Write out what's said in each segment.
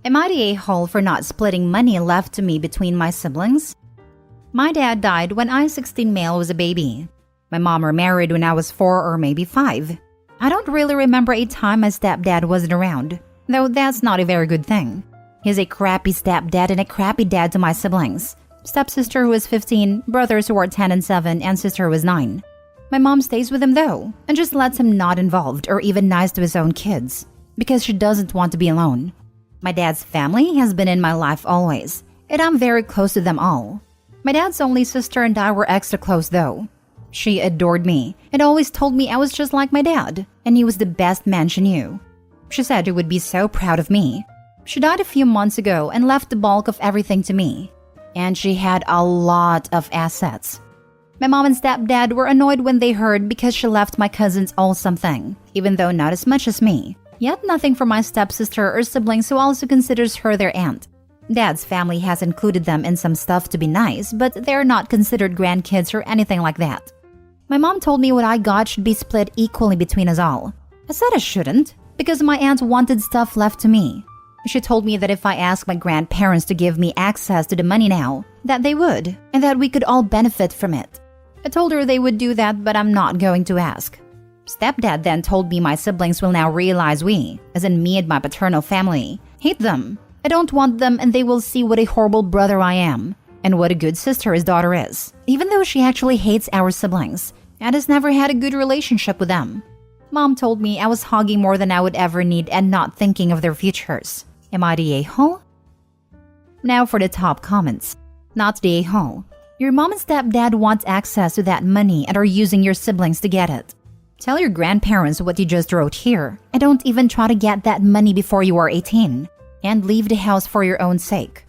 Am I the a-hole for not splitting money left to me between my siblings? My dad died when I, 16 male, was a baby. My mom remarried when I was 4 or maybe 5. I don't really remember a time my stepdad wasn't around, though that's not a very good thing. He's a crappy stepdad and a crappy dad to my siblings. Stepsister who is 15, brothers who are 10 and 7, and sister who is 9. My mom stays with him though, and just lets him not involved or even nice to his own kids, because she doesn't want to be alone. My dad's family has been in my life always, and I'm very close to them all. My dad's only sister and I were extra close though. She adored me and always told me I was just like my dad, and he was the best man she knew. She said she would be so proud of me. She died a few months ago and left the bulk of everything to me. And she had a lot of assets. My mom and stepdad were annoyed when they heard because she left my cousins all something, even though not as much as me. Yet nothing for my stepsister or siblings who also considers her their aunt. Dad's family has included them in some stuff to be nice, but they're not considered grandkids or anything like that. My mom told me what I got should be split equally between us all. I said I shouldn't, because my aunt wanted stuff left to me. She told me that if I asked my grandparents to give me access to the money now, that they would, and that we could all benefit from it. I told her they would do that, but I'm not going to ask. Stepdad then told me my siblings will now realize we, as in me and my paternal family, hate them. I don't want them, and they will see what a horrible brother I am, and what a good sister his daughter is, even though she actually hates our siblings and has never had a good relationship with them. Mom told me I was hogging more than I would ever need and not thinking of their futures. Am I the a-hole? Now for the top comments. Not the a-hole. Your mom and stepdad want access to that money and are using your siblings to get it. Tell your grandparents what you just wrote here, and don't even try to get that money before you are 18, and leave the house for your own sake.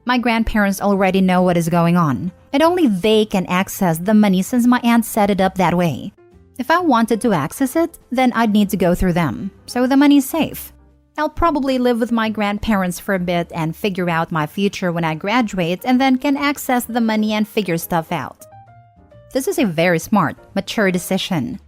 My grandparents already know what is going on, and only they can access the money since my aunt set it up that way. If I wanted to access it, then I'd need to go through them, so the money's safe. I'll probably live with my grandparents for a bit and figure out my future when I graduate, and then can access the money and figure stuff out. This is a very smart, mature decision.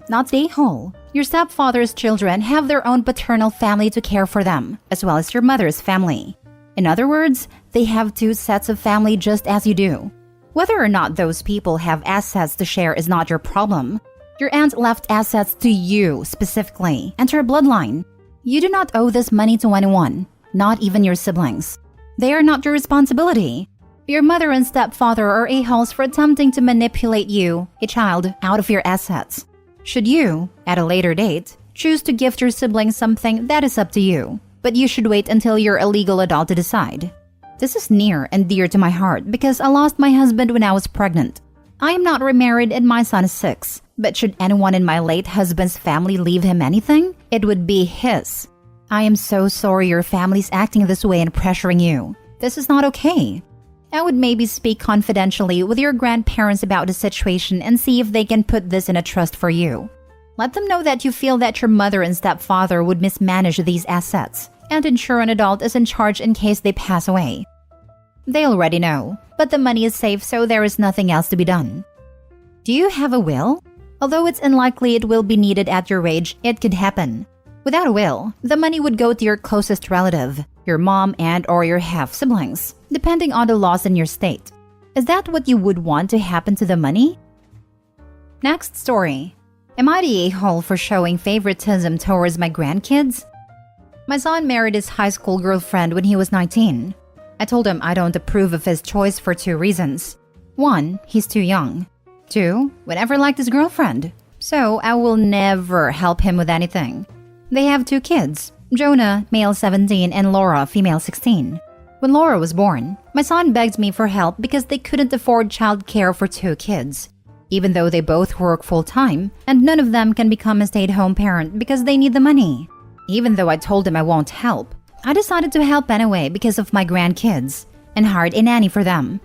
Not the a-hole. Your stepfather's children have their own paternal family to care for them, as well as your mother's family. In other words, they have 2 sets of family just as you do. Whether or not those people have assets to share is not your problem. Your aunt left assets to you specifically, and her bloodline. You do not owe this money to anyone, not even your siblings. They are not your responsibility. Your mother and stepfather are a-holes for attempting to manipulate you, a child, out of your assets. Should you, at a later date, choose to gift your siblings something, that is up to you, but you should wait until you're a legal adult to decide. This is near and dear to my heart because I lost my husband when I was pregnant. I am not remarried and my son is 6, but should anyone in my late husband's family leave him anything, it would be his. I am so sorry your family's acting this way and pressuring you. This is not okay. I would maybe speak confidentially with your grandparents about the situation and see if they can put this in a trust for you. Let them know that you feel that your mother and stepfather would mismanage these assets and ensure an adult is in charge in case they pass away. They already know, but the money is safe, so there is nothing else to be done. Do you have a will? Although it's unlikely it will be needed at your age, it could happen. Without a will, the money would go to your closest relative, your mom and or your half-siblings, depending on the laws in your state. Is that what you would want to happen to the money? Next story. Am I the a-hole for showing favoritism towards my grandkids? My son married his high school girlfriend when he was 19. I told him I don't approve of his choice for 2 reasons. 1, he's too young. 2, we never liked his girlfriend, so I will never help him with anything. They have 2 kids, Jonah, male 17, and Laura, female 16. When Laura was born, my son begged me for help because they couldn't afford childcare for 2 kids, even though they both work full-time, and none of them can become a stay-at-home parent because they need the money. Even though I told him I won't help, I decided to help anyway because of my grandkids, and hired a nanny for them.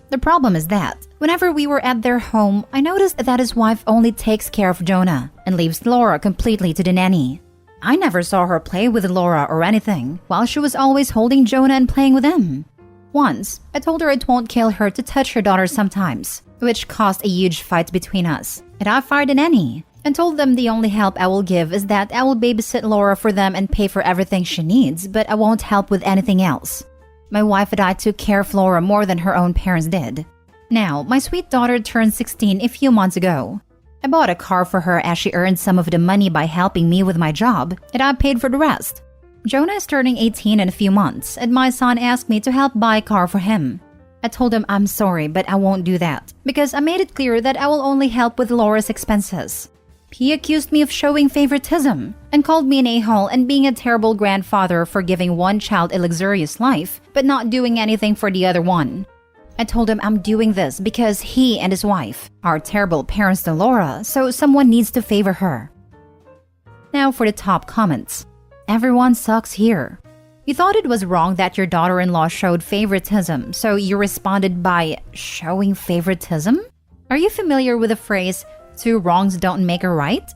The problem is that, whenever we were at their home, I noticed that his wife only takes care of Jonah and leaves Laura completely to the nanny. I never saw her play with Laura or anything, while she was always holding Jonah and playing with him. Once, I told her it won't kill her to touch her daughter sometimes, which caused a huge fight between us, and I fired a nanny, and told them the only help I will give is that I will babysit Laura for them and pay for everything she needs, but I won't help with anything else. My wife and I took care of Laura more than her own parents did. Now, my sweet daughter turned 16 a few months ago. I bought a car for her as she earned some of the money by helping me with my job, and I paid for the rest. Jonah is turning 18 in a few months, and my son asked me to help buy a car for him. I told him I'm sorry, but I won't do that, because I made it clear that I will only help with Laura's expenses. He accused me of showing favoritism, and called me an a-hole and being a terrible grandfather for giving one child a luxurious life, but not doing anything for the other one. I told him I'm doing this because he and his wife are terrible parents to Laura, so someone needs to favor her. Now for the top comments. Everyone sucks here. You thought it was wrong that your daughter-in-law showed favoritism, so you responded by showing favoritism? Are you familiar with the phrase, two wrongs don't make a right?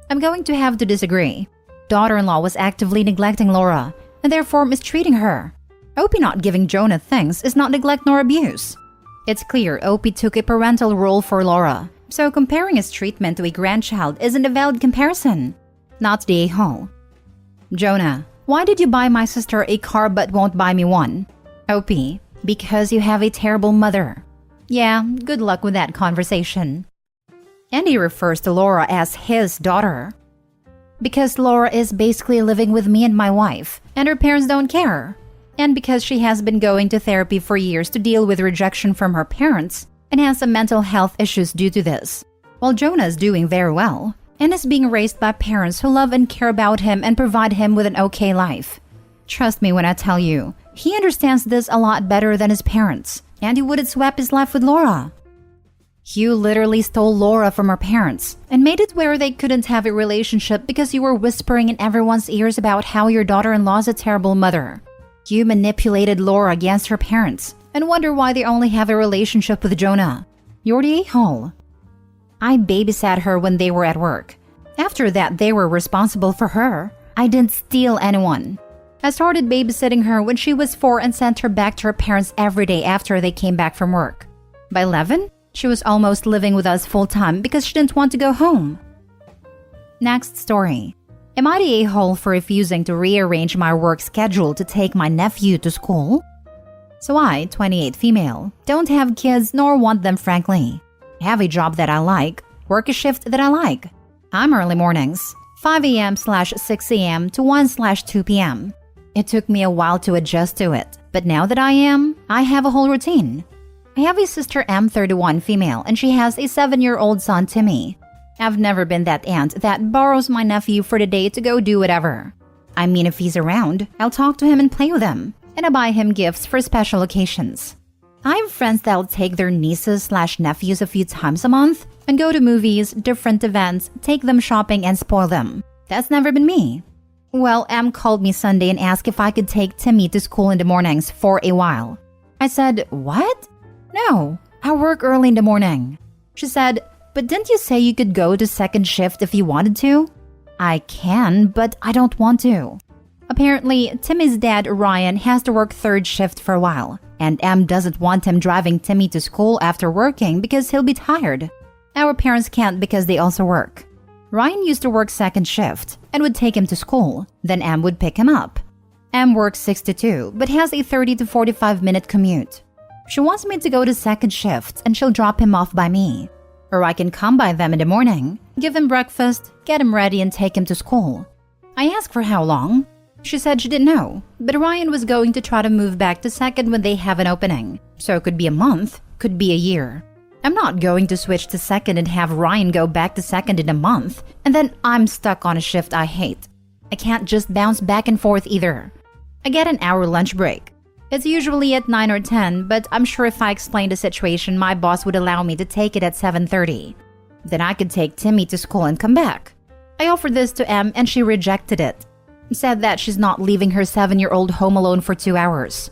I'm going to have to disagree. Daughter-in-law was actively neglecting Laura, and therefore mistreating her. Opie not giving Jonah things is not neglect nor abuse. It's clear Opie took a parental role for Laura, so comparing his treatment to a grandchild isn't a valid comparison. Not the a-hole. Jonah, why did you buy my sister a car but won't buy me one? Opie, because you have a terrible mother. Yeah, good luck with that conversation. Andy refers to Laura as his daughter. Because Laura is basically living with me and my wife, and her parents don't care. And because she has been going to therapy for years to deal with rejection from her parents, and has some mental health issues due to this. While Jonah is doing very well, and is being raised by parents who love and care about him and provide him with an okay life. Trust me when I tell you, he understands this a lot better than his parents, and he wouldn't swap his life with Laura. You literally stole Laura from her parents and made it where they couldn't have a relationship because you were whispering in everyone's ears about how your daughter-in-law is a terrible mother. You manipulated Laura against her parents and wonder why they only have a relationship with Jonah. You're the a-hole. I babysat her when they were at work. After that, they were responsible for her. I didn't steal anyone. I started babysitting her when she was 4 and sent her back to her parents every day after they came back from work. By 11, she was almost living with us full-time because she didn't want to go home. Next story. Am I the a-hole for refusing to rearrange my work schedule to take my nephew to school? So I, 28 female, don't have kids nor want them frankly. I have a job that I like, work a shift that I like. I'm early mornings, 5 a.m/6 a.m. to 1/2 p.m. It took me a while to adjust to it, but now that I have a whole routine. I have a sister M31 female and she has a 7-year-old son Timmy. I've never been that aunt that borrows my nephew for the day to go do whatever. I mean, if he's around, I'll talk to him and play with him, and I buy him gifts for special occasions. I have friends that'll take their nieces/nephews a few times a month and go to movies, different events, take them shopping and spoil them. That's never been me. Well, Em called me Sunday and asked if I could take Timmy to school in the mornings for a while. I said, what? No, I work early in the morning. She said, but didn't you say you could go to second shift if you wanted to? I can, but I don't want to. Apparently, Timmy's dad, Ryan, has to work third shift for a while, and Em doesn't want him driving Timmy to school after working because he'll be tired. Our parents can't because they also work. Ryan used to work second shift and would take him to school, then Em would pick him up. Em works 6 to 2, but has a 30 to 45 minute commute. She wants me to go to second shift and she'll drop him off by me. Or I can come by them in the morning, give him breakfast, get him ready and take him to school. I asked for how long. She said she didn't know, but Ryan was going to try to move back to second when they have an opening. So it could be a month, could be a year. I'm not going to switch to second and have Ryan go back to second in a month, and then I'm stuck on a shift I hate. I can't just bounce back and forth either. I get an hour lunch break. It's usually at 9 or 10, but I'm sure if I explained the situation, my boss would allow me to take it at 7:30. Then I could take Timmy to school and come back. I offered this to Em and she rejected it. Said that she's not leaving her 7-year-old home alone for 2 hours.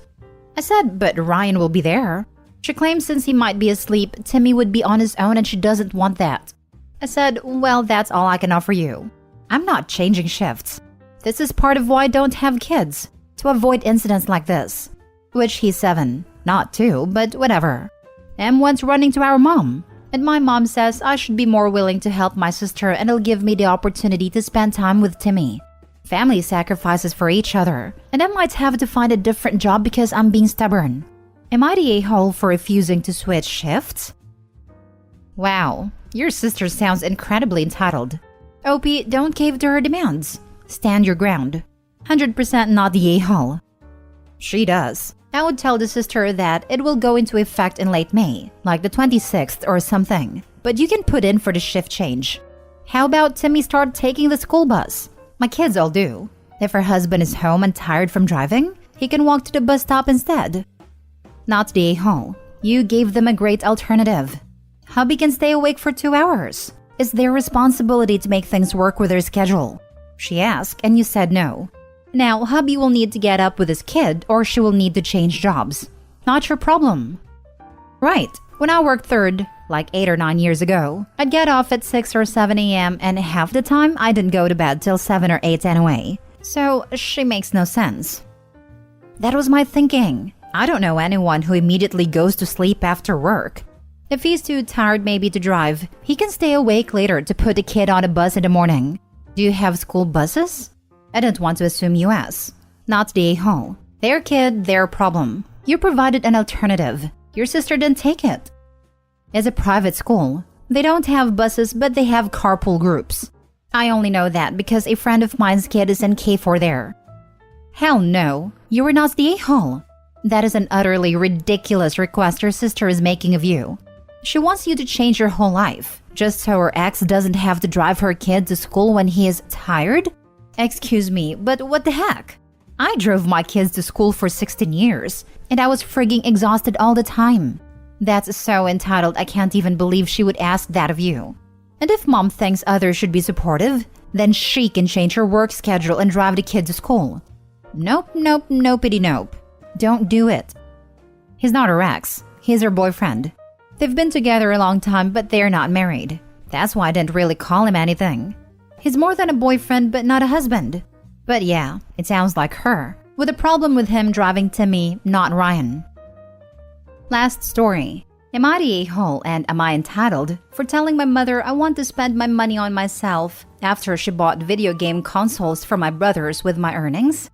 I said, but Ryan will be there. She claims since he might be asleep, Timmy would be on his own and she doesn't want that. I said, well, that's all I can offer you. I'm not changing shifts. This is part of why I don't have kids, to avoid incidents like this. Which he's 7, not 2, but whatever. Em went running to our mom. And my mom says I should be more willing to help my sister and it'll give me the opportunity to spend time with Timmy. Family sacrifices for each other, and I might have to find a different job because I'm being stubborn. Am I the a-hole for refusing to switch shifts? Wow, your sister sounds incredibly entitled. OP, don't cave to her demands. Stand your ground. 100% not the a-hole. She does. I would tell the sister that it will go into effect in late May, like the 26th or something, but you can put in for the shift change. How about Timmy start taking the school bus? My kids all do. If her husband is home and tired from driving, he can walk to the bus stop instead. Not the a-hole. You gave them a great alternative. Hubby can stay awake for 2 hours. It's their responsibility to make things work with their schedule. She asked and you said no. Now, hubby will need to get up with his kid or she will need to change jobs. Not your problem. Right. When I worked third, like 8 or 9 years ago, I'd get off at 6 or 7 a.m. and half the time I didn't go to bed till 7 or 8 anyway. So she makes no sense. That was my thinking. I don't know anyone who immediately goes to sleep after work. If he's too tired maybe to drive, he can stay awake later to put the kid on a bus in the morning. Do you have school buses? I don't want to assume US. Not the a-hole. Their kid, their problem. You provided an alternative. Your sister didn't take it. It's a private school. They don't have buses, but they have carpool groups. I only know that because a friend of mine's kid is in K4 there. Hell no. You were not the a-hole. That is an utterly ridiculous request your sister is making of you. She wants you to change your whole life, just so her ex doesn't have to drive her kid to school when he is tired? Excuse me, but what the heck? I drove my kids to school for 16 years, and I was frigging exhausted all the time. That's so entitled I can't even believe she would ask that of you. And if mom thinks others should be supportive, then she can change her work schedule and drive the kid to school. Nope, nope, nopity nope. Don't do it. He's not her ex. He's her boyfriend. They've been together a long time, but they're not married. That's why I didn't really call him anything. He's more than a boyfriend, but not a husband. But yeah, it sounds like her, with a problem with him driving Timmy, not Ryan. Last story. Am I the a-hole and am I entitled for telling my mother I want to spend my money on myself after she bought video game consoles for my brothers with my earnings?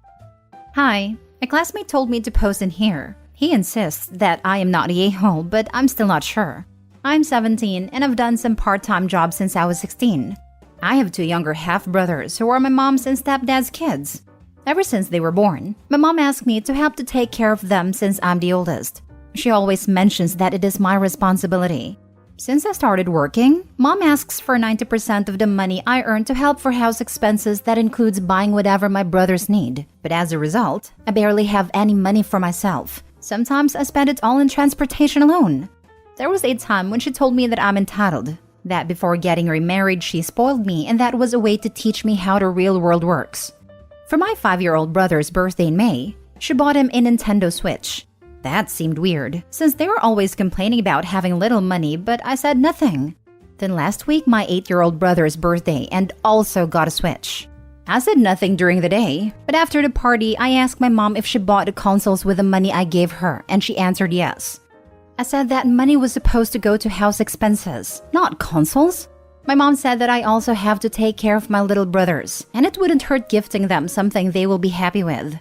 Hi, a classmate told me to post in here. He insists that I am not the a-hole, but I'm still not sure. I'm 17 and I've done some part-time jobs since I was 16. I have 2 younger half-brothers who are my mom's and stepdad's kids. Ever since they were born, my mom asked me to help to take care of them since I'm the oldest. She always mentions that it is my responsibility. Since I started working, mom asks for 90% of the money I earn to help for house expenses that includes buying whatever my brothers need. But as a result, I barely have any money for myself. Sometimes I spend it all in transportation alone. There was a time when she told me that I'm entitled. That before getting remarried, she spoiled me, and that was a way to teach me how the real world works. For my 5-year-old brother's birthday in May, she bought him a Nintendo Switch. That seemed weird, since they were always complaining about having little money, but I said nothing. Then last week, my 8-year-old brother's birthday and also got a Switch. I said nothing during the day, but after the party, I asked my mom if she bought the consoles with the money I gave her, and she answered yes. I said that money was supposed to go to house expenses, not consoles. My mom said that I also have to take care of my little brothers, and it wouldn't hurt gifting them something they will be happy with.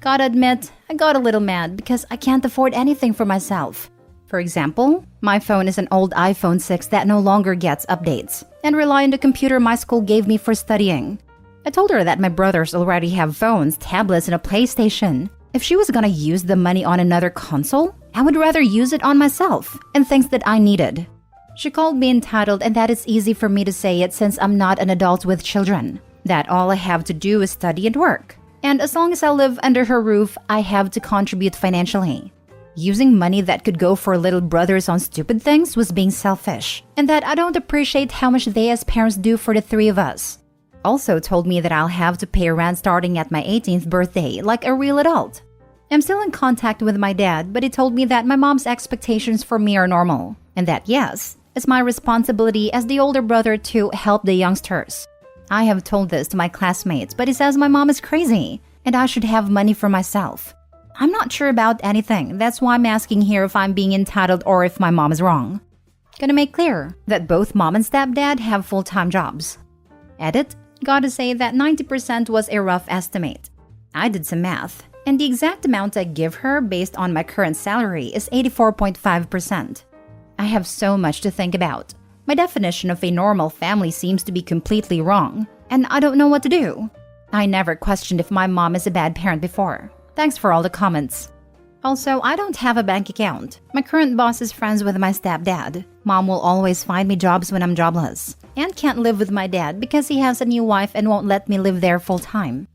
Gotta admit, I got a little mad because I can't afford anything for myself. For example, my phone is an old iPhone 6 that no longer gets updates, and rely on the computer my school gave me for studying. I told her that my brothers already have phones, tablets, and a PlayStation. If she was gonna use the money on another console, I would rather use it on myself and things that I needed. She called me entitled, and that it's easy for me to say it since I'm not an adult with children. That all I have to do is study and work. And as long as I live under her roof, I have to contribute financially. Using money that could go for little brothers on stupid things was being selfish, and that I don't appreciate how much they as parents do for the 3 of us. Also told me that I'll have to pay rent starting at my 18th birthday, like a real adult. I'm still in contact with my dad, but he told me that my mom's expectations for me are normal, and that yes, it's my responsibility as the older brother to help the youngsters. I have told this to my classmates, but he says my mom is crazy, and I should have money for myself. I'm not sure about anything, that's why I'm asking here if I'm being entitled or if my mom is wrong. Gonna make clear that both mom and stepdad have full-time jobs. Edit, gotta say that 90% was a rough estimate. I did some math, and the exact amount I give her based on my current salary is 84.5%. I have so much to think about. My definition of a normal family seems to be completely wrong, and I don't know what to do. I never questioned if my mom is a bad parent before. Thanks for all the comments. Also, I don't have a bank account. My current boss is friends with my stepdad. Mom will always find me jobs when I'm jobless. And can't live with my dad because he has a new wife and won't let me live there full time.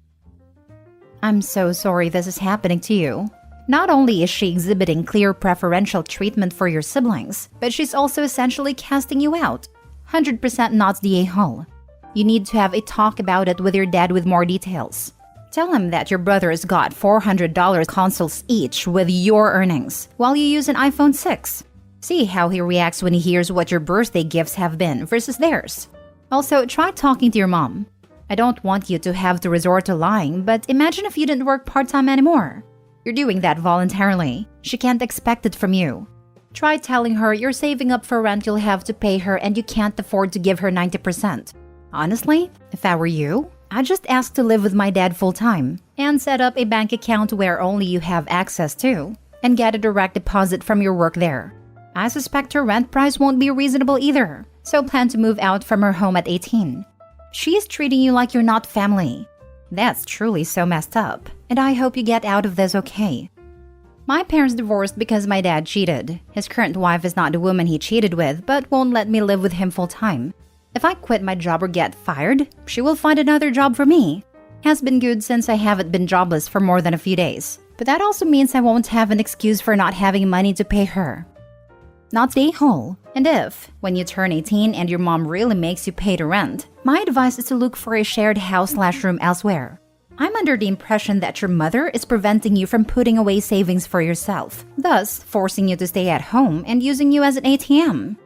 I'm so sorry this is happening to you. Not only is she exhibiting clear preferential treatment for your siblings, but she's also essentially casting you out. 100% not the a-hole. You need to have a talk about it with your dad with more details. Tell him that your brothers got $400 consoles each with your earnings, while you use an iPhone 6. See how he reacts when he hears what your birthday gifts have been versus theirs. Also, try talking to your mom. I don't want you to have to resort to lying, but imagine if you didn't work part-time anymore. You're doing that voluntarily. She can't expect it from you. Try telling her you're saving up for rent you'll have to pay her and you can't afford to give her 90%. Honestly, if I were you, I'd just ask to live with my dad full-time and set up a bank account where only you have access to and get a direct deposit from your work there. I suspect her rent price won't be reasonable either, so plan to move out from her home at 18. She's treating you like you're not family. That's truly so messed up, and I hope you get out of this okay. My parents divorced because my dad cheated. His current wife is not the woman he cheated with, but won't let me live with him full-time. If I quit my job or get fired, she will find another job for me. Has been good since I haven't been jobless for more than a few days. But that also means I won't have an excuse for not having money to pay her. Not stay whole. And if, when you turn 18 and your mom really makes you pay the rent, my advice is to look for a shared house/room elsewhere. I'm under the impression that your mother is preventing you from putting away savings for yourself, thus forcing you to stay at home and using you as an ATM.